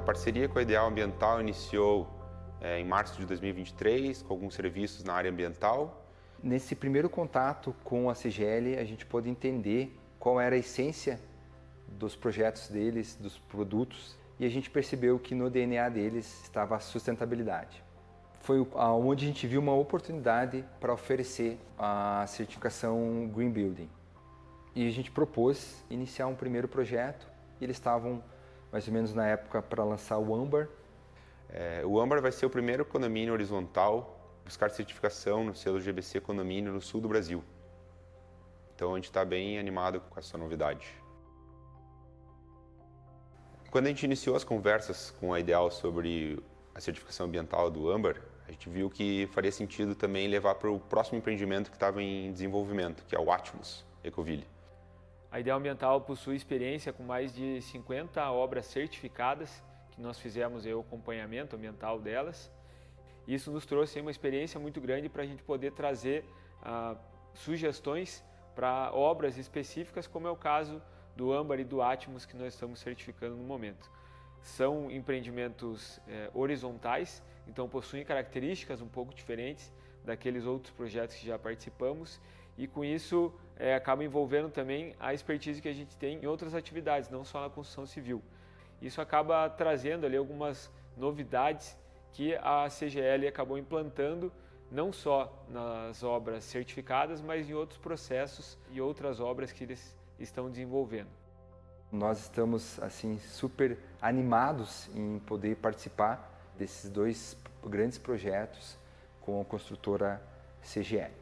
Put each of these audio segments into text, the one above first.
parceria com a Ideal Ambiental iniciou em março de 2023, com alguns serviços na área ambiental. Nesse primeiro contato com a CGL, a gente pôde entender qual era a essência dos projetos deles, dos produtos, e a gente percebeu que no DNA deles estava a sustentabilidade. Foi onde a gente viu uma oportunidade para oferecer a certificação Green Building. E a gente propôs iniciar um primeiro projeto, e eles estavam mais ou menos na época para lançar o Âmbar. O Âmbar vai ser o primeiro condomínio horizontal a buscar certificação no selo GBC Condomínio no sul do Brasil. Então a gente está bem animado com essa novidade. Quando a gente iniciou as conversas com a Ideal sobre a certificação ambiental do Âmbar, a gente viu que faria sentido também levar para o próximo empreendimento que estava em desenvolvimento, que é o Atmos Ecoville. A Ideal Ambiental possui experiência com mais de 50 obras certificadas, que nós fizemos o acompanhamento ambiental delas. Isso nos trouxe uma experiência muito grande para a gente poder trazer sugestões para obras específicas, como é o caso do Âmbar e do Atmos que nós estamos certificando no momento. São empreendimentos horizontais, então possuem características um pouco diferentes daqueles outros projetos que já participamos, e com isso acaba envolvendo também a expertise que a gente tem em outras atividades, não só na construção civil. Isso acaba trazendo ali algumas novidades que a CGL acabou implantando, não só nas obras certificadas, mas em outros processos e outras obras que eles estão desenvolvendo. Nós estamos assim super animados em poder participar desses dois grandes projetos com a construtora CGL.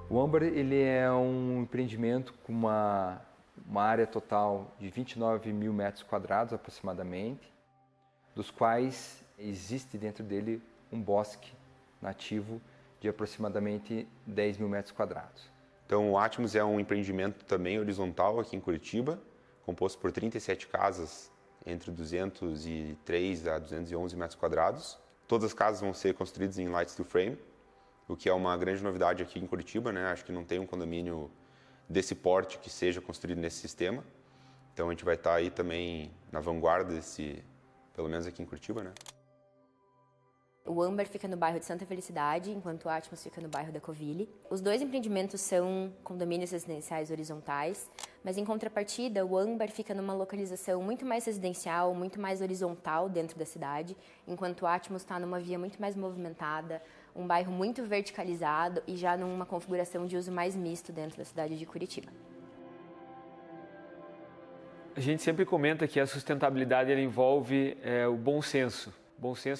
O Âmbar ele é um empreendimento com uma área total de 29 mil metros quadrados aproximadamente, dos quais existe dentro dele um bosque nativo de aproximadamente 10 mil metros quadrados. Então o Atmos é um empreendimento também horizontal aqui em Curitiba, composto por 37 casas entre 203 a 211 metros quadrados. Todas as casas vão ser construídas em light steel frame, o que é uma grande novidade aqui em Curitiba, né? Acho que não tem um condomínio desse porte que seja construído nesse sistema. Então a gente vai estar aí também na vanguarda desse, pelo menos aqui em Curitiba, né? O Âmbar fica no bairro de Santa Felicidade, enquanto o Atmos fica no bairro da Ecoville. Os dois empreendimentos são condomínios residenciais horizontais, mas em contrapartida, o Âmbar fica numa localização muito mais residencial, muito mais horizontal dentro da cidade, enquanto o Atmos está numa via muito mais movimentada, um bairro muito verticalizado e já numa configuração de uso mais misto dentro da cidade de Curitiba. A gente sempre comenta que a sustentabilidade ela envolve o bom senso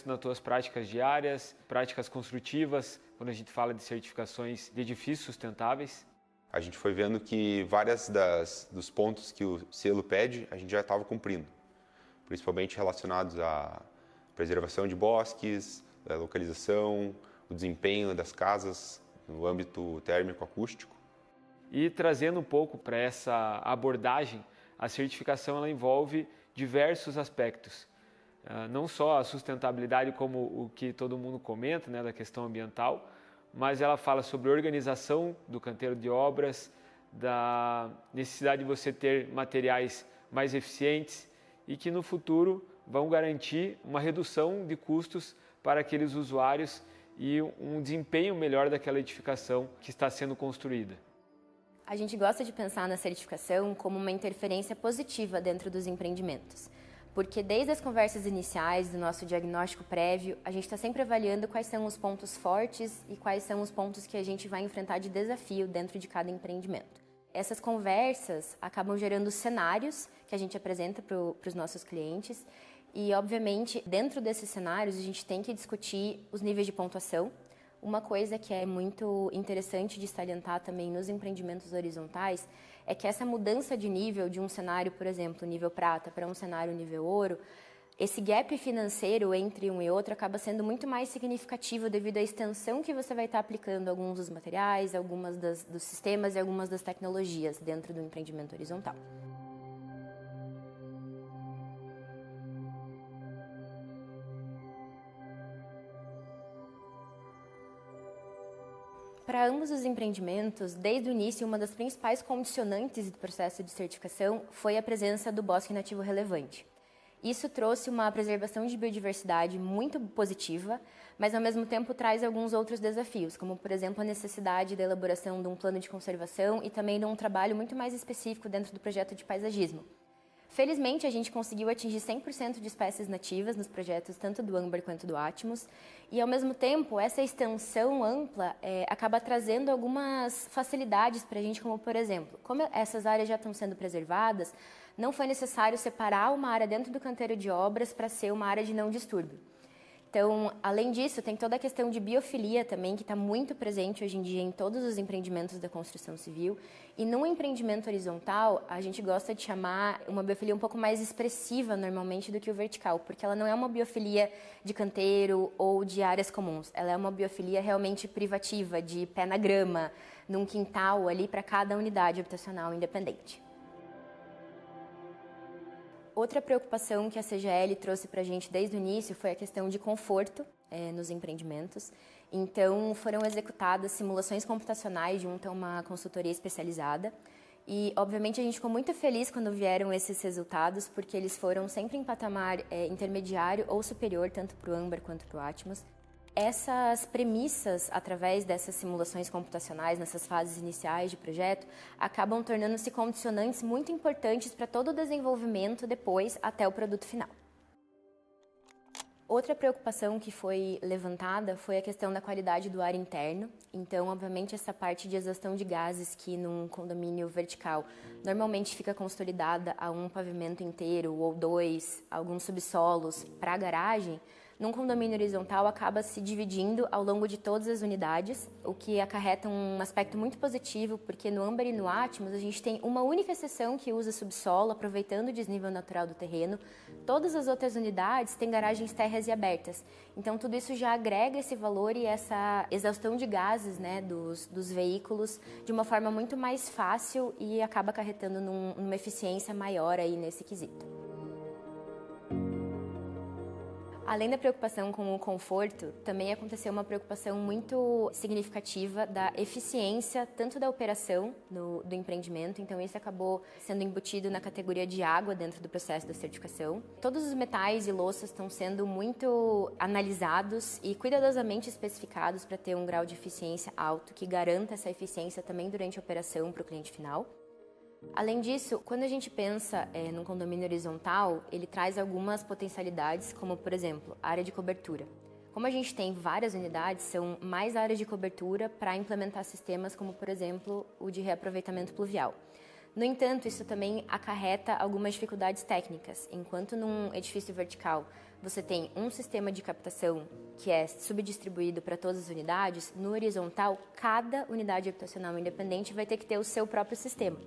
nas tuas práticas diárias, práticas construtivas, quando a gente fala de certificações de edifícios sustentáveis. A gente foi vendo que várias dos pontos que o selo pede, a gente já estava cumprindo, principalmente relacionados à preservação de bosques, a localização, o desempenho das casas no âmbito térmico-acústico. E trazendo um pouco para essa abordagem, a certificação ela envolve diversos aspectos. Não só a sustentabilidade como o que todo mundo comenta, né, da questão ambiental, mas ela fala sobre a organização do canteiro de obras, da necessidade de você ter materiais mais eficientes e que no futuro vão garantir uma redução de custos para aqueles usuários e um desempenho melhor daquela edificação que está sendo construída. A gente gosta de pensar na certificação como uma interferência positiva dentro dos empreendimentos. Porque desde as conversas iniciais do nosso diagnóstico prévio, a gente está sempre avaliando quais são os pontos fortes e quais são os pontos que a gente vai enfrentar de desafio dentro de cada empreendimento. Essas conversas acabam gerando cenários que a gente apresenta para os nossos clientes e, obviamente, dentro desses cenários a gente tem que discutir os níveis de pontuação. Uma coisa que é muito interessante de salientar também nos empreendimentos horizontais é que essa mudança de nível de um cenário, por exemplo, nível prata para um cenário nível ouro, esse gap financeiro entre um e outro acaba sendo muito mais significativo devido à extensão que você vai estar aplicando alguns dos materiais, algumas dos sistemas e algumas das tecnologias dentro do empreendimento horizontal. Para ambos os empreendimentos, desde o início, uma das principais condicionantes do processo de certificação foi a presença do bosque nativo relevante. Isso trouxe uma preservação de biodiversidade muito positiva, mas ao mesmo tempo traz alguns outros desafios, como por exemplo a necessidade da elaboração de um plano de conservação e também de um trabalho muito mais específico dentro do projeto de paisagismo. Felizmente, a gente conseguiu atingir 100% de espécies nativas nos projetos tanto do âmbar quanto do Atmos, e ao mesmo tempo, essa extensão ampla acaba trazendo algumas facilidades para a gente, como por exemplo, como essas áreas já estão sendo preservadas, não foi necessário separar uma área dentro do canteiro de obras para ser uma área de não distúrbio. Então, além disso, tem toda a questão de biofilia também, que está muito presente hoje em dia em todos os empreendimentos da construção civil. E num empreendimento horizontal, a gente gosta de chamar uma biofilia um pouco mais expressiva, normalmente, do que o vertical, porque ela não é uma biofilia de canteiro ou de áreas comuns. Ela é uma biofilia realmente privativa, de pé na grama, num quintal ali para cada unidade habitacional independente. Outra preocupação que a CGL trouxe para a gente desde o início foi a questão de conforto nos empreendimentos. Então, foram executadas simulações computacionais junto a uma consultoria especializada. E, obviamente, a gente ficou muito feliz quando vieram esses resultados, porque eles foram sempre em patamar intermediário ou superior, tanto para o âmbar quanto para o Atmos. Essas premissas, através dessas simulações computacionais, nessas fases iniciais de projeto, acabam tornando-se condicionantes muito importantes para todo o desenvolvimento depois até o produto final. Outra preocupação que foi levantada foi a questão da qualidade do ar interno. Então, obviamente, essa parte de exaustão de gases que num condomínio vertical normalmente fica consolidada a um pavimento inteiro ou dois, alguns subsolos para a garagem, num condomínio horizontal acaba se dividindo ao longo de todas as unidades, o que acarreta um aspecto muito positivo, porque no âmbar e no Atmos a gente tem uma única seção que usa subsolo, aproveitando o desnível natural do terreno. Todas as outras unidades têm garagens térreas e abertas. Então tudo isso já agrega esse valor e essa exaustão de gases, né, dos veículos de uma forma muito mais fácil e acaba acarretando numa eficiência maior aí nesse quesito. Além da preocupação com o conforto, também aconteceu uma preocupação muito significativa da eficiência, tanto da operação do empreendimento, então isso acabou sendo embutido na categoria de água dentro do processo da certificação. Todos os metais e louças estão sendo muito analisados e cuidadosamente especificados para ter um grau de eficiência alto, que garanta essa eficiência também durante a operação para o cliente final. Além disso, quando a gente pensa num condomínio horizontal, ele traz algumas potencialidades, como, por exemplo, área de cobertura. Como a gente tem várias unidades, são mais áreas de cobertura para implementar sistemas como, por exemplo, o de reaproveitamento pluvial. No entanto, isso também acarreta algumas dificuldades técnicas. Enquanto num edifício vertical você tem um sistema de captação que é subdistribuído para todas as unidades, no horizontal, cada unidade habitacional independente vai ter que ter o seu próprio sistema.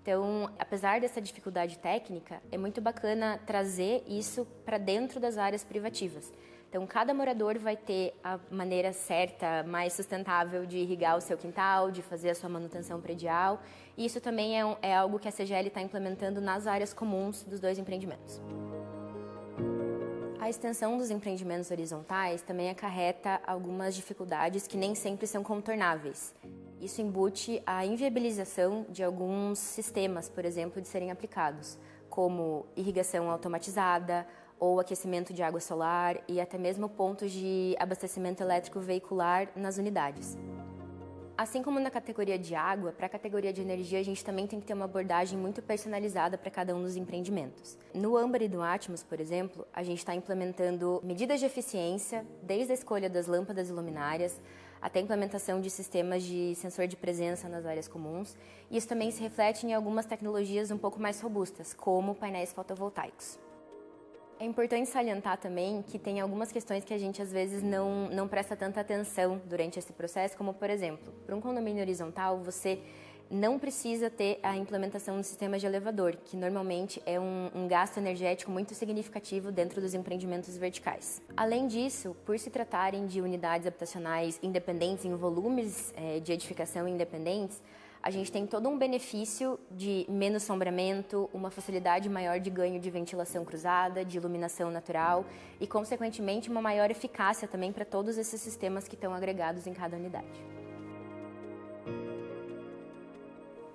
Então, apesar dessa dificuldade técnica, é muito bacana trazer isso para dentro das áreas privativas. Então, cada morador vai ter a maneira certa, mais sustentável de irrigar o seu quintal, de fazer a sua manutenção predial. E isso também é algo que a CGL está implementando nas áreas comuns dos dois empreendimentos. A extensão dos empreendimentos horizontais também acarreta algumas dificuldades que nem sempre são contornáveis. Isso embute a inviabilização de alguns sistemas, por exemplo, de serem aplicados, como irrigação automatizada ou aquecimento de água solar e até mesmo pontos de abastecimento elétrico veicular nas unidades. Assim como na categoria de água, para a categoria de energia a gente também tem que ter uma abordagem muito personalizada para cada um dos empreendimentos. No âmbar e no Atmos, por exemplo, a gente está implementando medidas de eficiência, desde a escolha das lâmpadas e luminárias, até a implementação de sistemas de sensor de presença nas áreas comuns. E isso também se reflete em algumas tecnologias um pouco mais robustas, como painéis fotovoltaicos. É importante salientar também que tem algumas questões que a gente às vezes não presta tanta atenção durante esse processo, como por exemplo, para um condomínio horizontal você não precisa ter a implementação de sistemas de elevador, que normalmente é um gasto energético muito significativo dentro dos empreendimentos verticais. Além disso, por se tratarem de unidades habitacionais independentes em volumes de edificação independentes, a gente tem todo um benefício de menos sombreamento, uma facilidade maior de ganho de ventilação cruzada, de iluminação natural e, consequentemente, uma maior eficácia também para todos esses sistemas que estão agregados em cada unidade.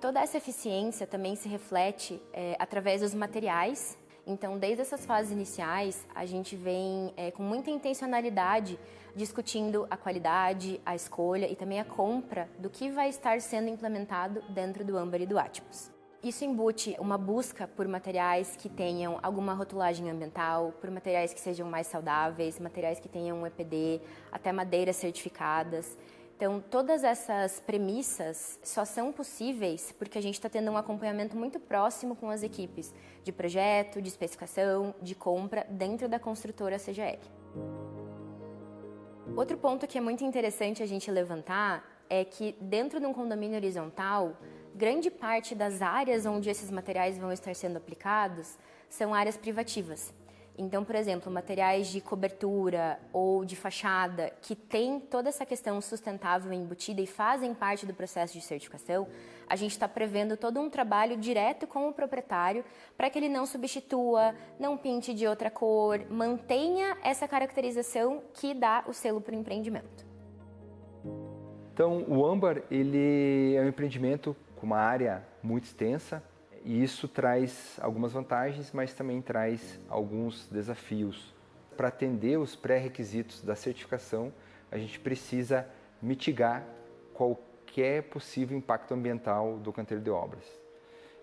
Toda essa eficiência também se reflete através dos materiais. Então, desde essas fases iniciais, a gente vem com muita intencionalidade discutindo a qualidade, a escolha e também a compra do que vai estar sendo implementado dentro do Âmbar e do Atmos. Isso embute uma busca por materiais que tenham alguma rotulagem ambiental, por materiais que sejam mais saudáveis, materiais que tenham um EPD, até madeiras certificadas. Então, todas essas premissas só são possíveis porque a gente está tendo um acompanhamento muito próximo com as equipes de projeto, de especificação, de compra dentro da construtora CGL. Outro ponto que é muito interessante a gente levantar é que dentro de um condomínio horizontal, grande parte das áreas onde esses materiais vão estar sendo aplicados são áreas privativas. Então, por exemplo, materiais de cobertura ou de fachada que têm toda essa questão sustentável embutida e fazem parte do processo de certificação, a gente está prevendo todo um trabalho direto com o proprietário para que ele não substitua, não pinte de outra cor, mantenha essa caracterização que dá o selo para o empreendimento. Então, o Âmbar ele é um empreendimento com uma área muito extensa, e isso traz algumas vantagens, mas também traz alguns desafios. Para atender os pré-requisitos da certificação, a gente precisa mitigar qualquer possível impacto ambiental do canteiro de obras.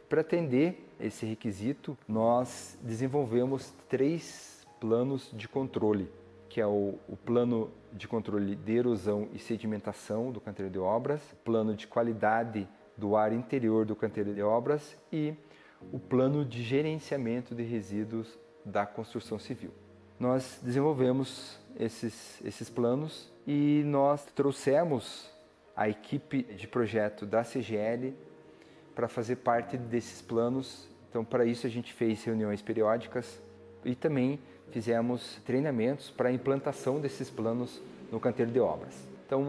Para atender esse requisito, nós desenvolvemos 3 planos de controle, que é o plano de controle de erosão e sedimentação do canteiro de obras, o plano de qualidade do ar interior do canteiro de obras e o plano de gerenciamento de resíduos da construção civil. Nós desenvolvemos esses planos e nós trouxemos a equipe de projeto da CGL para fazer parte desses planos. Então, para isso a gente fez reuniões periódicas e também fizemos treinamentos para a implantação desses planos no canteiro de obras. Então,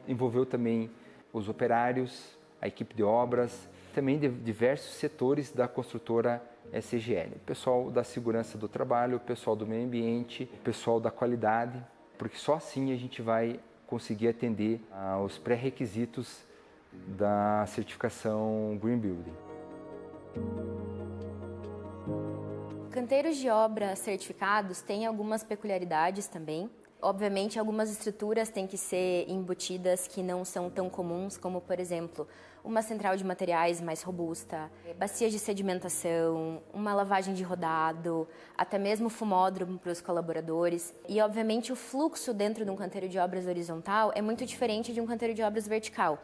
envolveu também os operários, a equipe de obras, também de diversos setores da construtora CGL. O pessoal da segurança do trabalho, o pessoal do meio ambiente, o pessoal da qualidade, porque só assim a gente vai conseguir atender aos pré-requisitos da certificação Green Building. Canteiros de obra certificados têm algumas peculiaridades também. Obviamente, algumas estruturas têm que ser embutidas que não são tão comuns, como, por exemplo, uma central de materiais mais robusta, bacias de sedimentação, uma lavagem de rodado, até mesmo fumódromo para os colaboradores. E, obviamente, o fluxo dentro de um canteiro de obras horizontal é muito diferente de um canteiro de obras vertical.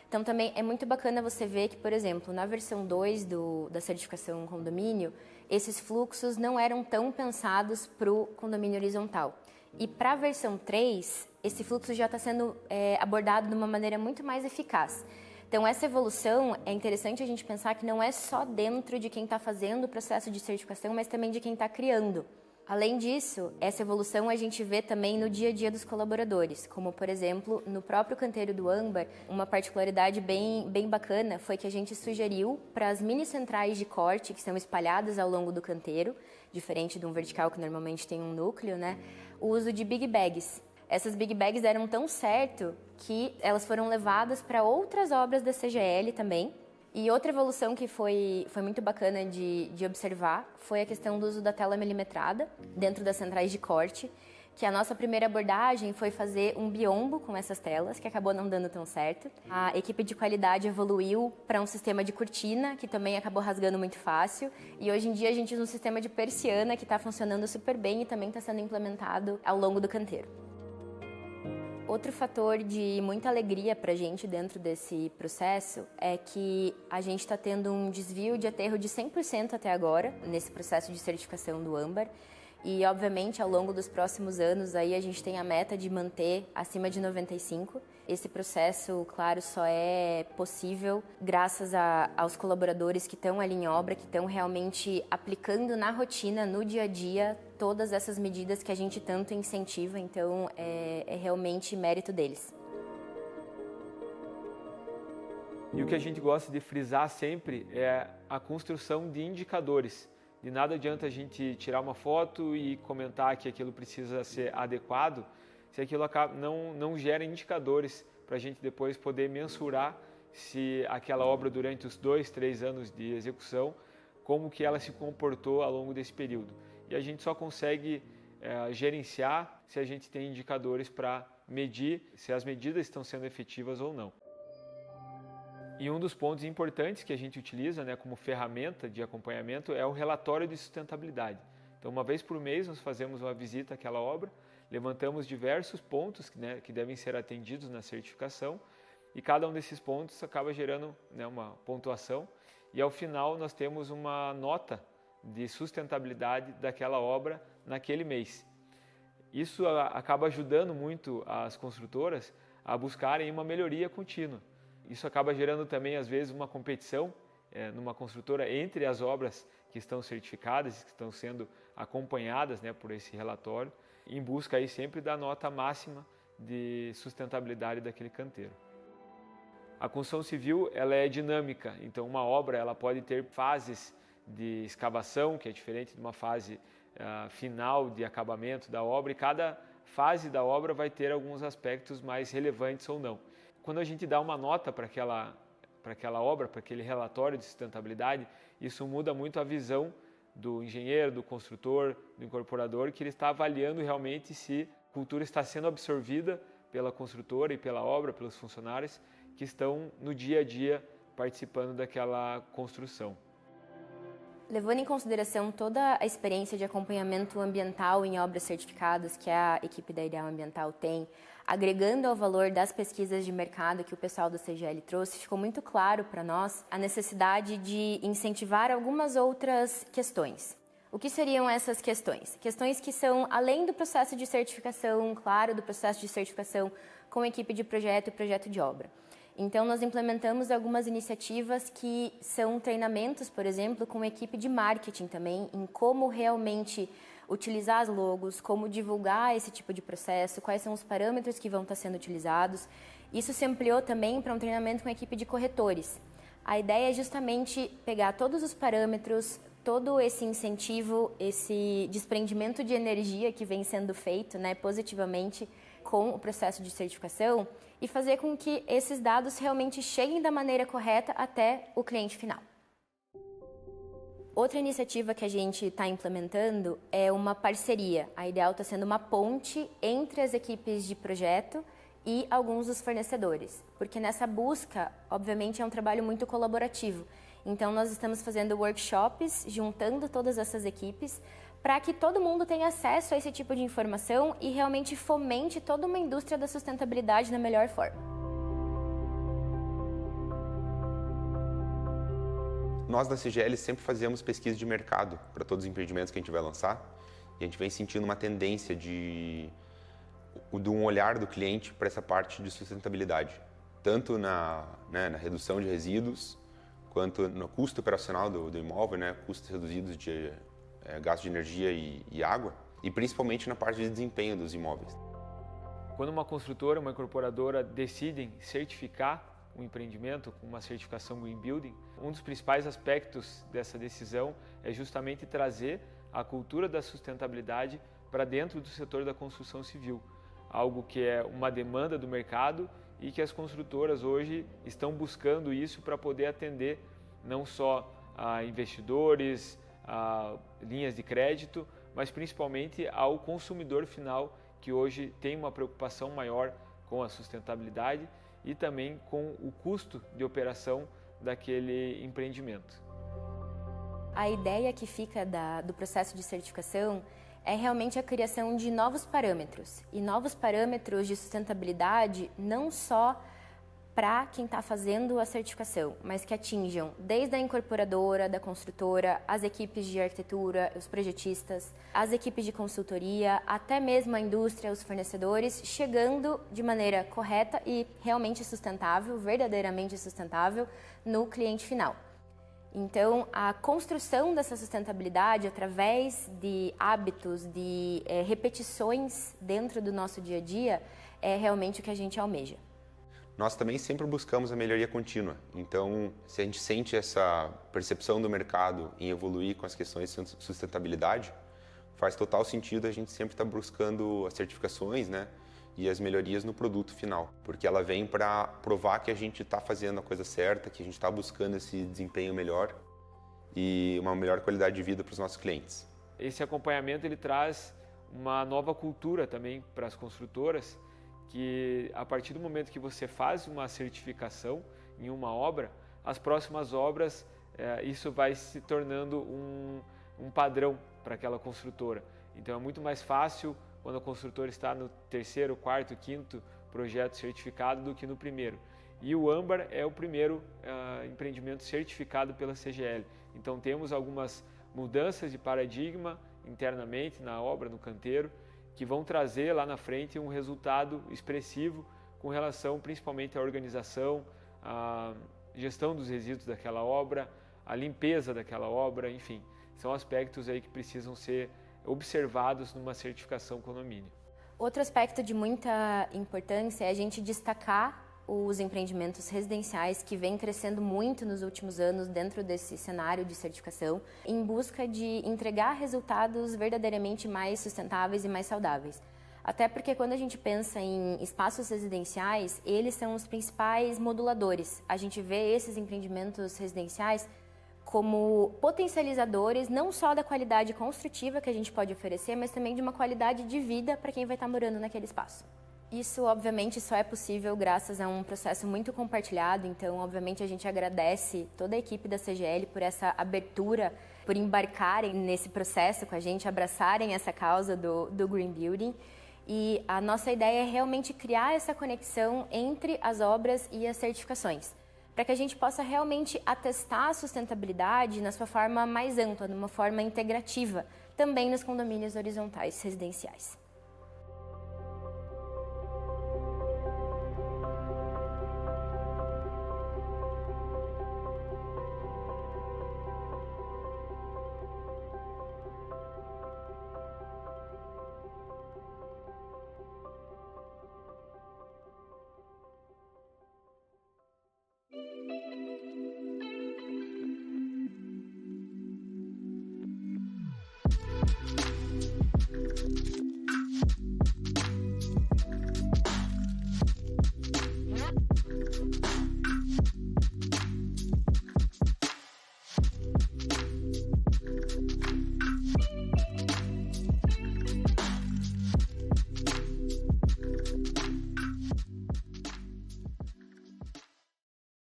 Então, também é muito bacana você ver que, por exemplo, na versão 2 da certificação condomínio, esses fluxos não eram tão pensados para o condomínio horizontal. E para a versão 3, esse fluxo já está sendo abordado de uma maneira muito mais eficaz. Então, essa evolução é interessante a gente pensar que não é só dentro de quem está fazendo o processo de certificação, mas também de quem está criando. Além disso, essa evolução a gente vê também no dia a dia dos colaboradores, como, por exemplo, no próprio canteiro do Âmbar, uma particularidade bem bacana foi que a gente sugeriu para as mini centrais de corte que são espalhadas ao longo do canteiro, diferente de um vertical que normalmente tem um núcleo, né, o uso de big bags. Essas big bags deram tão certo que elas foram levadas para outras obras da CGL também. E outra evolução que foi muito bacana de observar foi a questão do uso da tela milimetrada dentro das centrais de corte, que a nossa primeira abordagem foi fazer um biombo com essas telas, que acabou não dando tão certo. A equipe de qualidade evoluiu para um sistema de cortina, que também acabou rasgando muito fácil. E hoje em dia a gente usa um sistema de persiana que está funcionando super bem e também está sendo implementado ao longo do canteiro. Outro fator de muita alegria para a gente dentro desse processo é que a gente está tendo um desvio de aterro de 100% até agora, nesse processo de certificação do Âmbar. E, obviamente, ao longo dos próximos anos, aí a gente tem a meta de manter acima de 95%. Esse processo, claro, só é possível graças aos colaboradores que estão ali em obra, que estão realmente aplicando na rotina, no dia a dia, todas essas medidas que a gente tanto incentiva. Então, é realmente mérito deles. E o que a gente gosta de frisar sempre é a construção de indicadores. De nada adianta a gente tirar uma foto e comentar que aquilo precisa ser adequado, se aquilo não gera indicadores para a gente depois poder mensurar se aquela obra durante os 2, 3 anos de execução, como que ela se comportou ao longo desse período. E a gente só consegue gerenciar se a gente tem indicadores para medir se as medidas estão sendo efetivas ou não. E um dos pontos importantes que a gente utiliza, né, como ferramenta de acompanhamento é o relatório de sustentabilidade. Então, uma vez por mês, nós fazemos uma visita àquela obra, levantamos diversos pontos que devem ser atendidos na certificação e cada um desses pontos acaba gerando, né, uma pontuação e ao final nós temos uma nota de sustentabilidade daquela obra naquele mês. Isso acaba ajudando muito as construtoras a buscarem uma melhoria contínua. Isso acaba gerando também, às vezes, uma competição numa construtora entre as obras que estão certificadas, que estão sendo acompanhadas, né, por esse relatório, em busca aí sempre da nota máxima de sustentabilidade daquele canteiro. A construção civil ela é dinâmica, então uma obra ela pode ter fases de escavação, que é diferente de uma fase final de acabamento da obra, e cada fase da obra vai ter alguns aspectos mais relevantes ou não. Quando a gente dá uma nota para aquela obra, para aquele relatório de sustentabilidade, isso muda muito a visão do engenheiro, do construtor, do incorporador, que ele está avaliando realmente se a cultura está sendo absorvida pela construtora e pela obra, pelos funcionários que estão no dia a dia participando daquela construção. Levando em consideração toda a experiência de acompanhamento ambiental em obras certificadas que a equipe da Ideal Ambiental tem, agregando ao valor das pesquisas de mercado que o pessoal do CGL trouxe, ficou muito claro para nós a necessidade de incentivar algumas outras questões. O que seriam essas questões? Questões que são além do processo de certificação, claro, do processo de certificação com equipe de projeto e projeto de obra. Então, nós implementamos algumas iniciativas que são treinamentos, por exemplo, com equipe de marketing também, em como realmente utilizar as logos, como divulgar esse tipo de processo, quais são os parâmetros que vão estar sendo utilizados. Isso se ampliou também para um treinamento com a equipe de corretores. A ideia é justamente pegar todos os parâmetros, todo esse incentivo, esse desprendimento de energia que vem sendo feito, né, positivamente com o processo de certificação e fazer com que esses dados realmente cheguem da maneira correta até o cliente final. Outra iniciativa que a gente está implementando é uma parceria. A Ideal está sendo uma ponte entre as equipes de projeto e alguns dos fornecedores, porque nessa busca, obviamente, é um trabalho muito colaborativo. Então, nós estamos fazendo workshops, juntando todas essas equipes, para que todo mundo tenha acesso a esse tipo de informação e realmente fomente toda uma indústria da sustentabilidade da melhor forma. Nós da CGL sempre fazemos pesquisa de mercado para todos os empreendimentos que a gente vai lançar e a gente vem sentindo uma tendência de um olhar do cliente para essa parte de sustentabilidade, tanto na redução de resíduos, quanto no custo operacional do imóvel, né, custos reduzidos de gasto de energia e água, e principalmente na parte de desempenho dos imóveis. Quando uma construtora, uma incorporadora decidem certificar um empreendimento com uma certificação Green Building, um dos principais aspectos dessa decisão é justamente trazer a cultura da sustentabilidade para dentro do setor da construção civil, algo que é uma demanda do mercado e que as construtoras hoje estão buscando isso para poder atender não só a investidores, a linhas de crédito, mas principalmente ao consumidor final, que hoje tem uma preocupação maior com a sustentabilidade e também com o custo de operação daquele empreendimento. A ideia que fica do processo de certificação é realmente a criação de novos parâmetros, e novos parâmetros de sustentabilidade não só para quem está fazendo a certificação, mas que atinjam desde a incorporadora, da construtora, as equipes de arquitetura, os projetistas, as equipes de consultoria, até mesmo a indústria, os fornecedores, chegando de maneira correta e realmente sustentável, verdadeiramente sustentável, no cliente final. Então, a construção dessa sustentabilidade através de hábitos, de repetições dentro do nosso dia a dia, é realmente o que a gente almeja. Nós também sempre buscamos a melhoria contínua. Então, se a gente sente essa percepção do mercado em evoluir com as questões de sustentabilidade, faz total sentido a gente sempre estar buscando as certificações, né, e as melhorias no produto final, porque ela vem para provar que a gente está fazendo a coisa certa, que a gente está buscando esse desempenho melhor e uma melhor qualidade de vida para os nossos clientes. Esse acompanhamento ele traz uma nova cultura também para as construtoras, que a partir do momento que você faz uma certificação em uma obra, as próximas obras, isso vai se tornando um padrão para aquela construtora. Então é muito mais fácil quando a construtora está no terceiro, quarto, quinto projeto certificado do que no primeiro. E o âmbar é o primeiro empreendimento certificado pela CGL. Então temos algumas mudanças de paradigma internamente na obra, no canteiro, que vão trazer lá na frente um resultado expressivo com relação principalmente à organização, à gestão dos resíduos daquela obra, à limpeza daquela obra, enfim. São aspectos aí que precisam ser observados numa certificação condomínio. Outro aspecto de muita importância é a gente destacar os empreendimentos residenciais que vêm crescendo muito nos últimos anos dentro desse cenário de certificação, em busca de entregar resultados verdadeiramente mais sustentáveis e mais saudáveis. Até porque quando a gente pensa em espaços residenciais, eles são os principais moduladores. A gente vê esses empreendimentos residenciais como potencializadores não só da qualidade construtiva que a gente pode oferecer, mas também de uma qualidade de vida para quem vai estar morando naquele espaço. Isso, obviamente, só é possível graças a um processo muito compartilhado, então, obviamente, a gente agradece toda a equipe da CGL por essa abertura, por embarcarem nesse processo com a gente, abraçarem essa causa do Green Building. E a nossa ideia é realmente criar essa conexão entre as obras e as certificações, para que a gente possa realmente atestar a sustentabilidade na sua forma mais ampla, numa forma integrativa, também nos condomínios horizontais residenciais.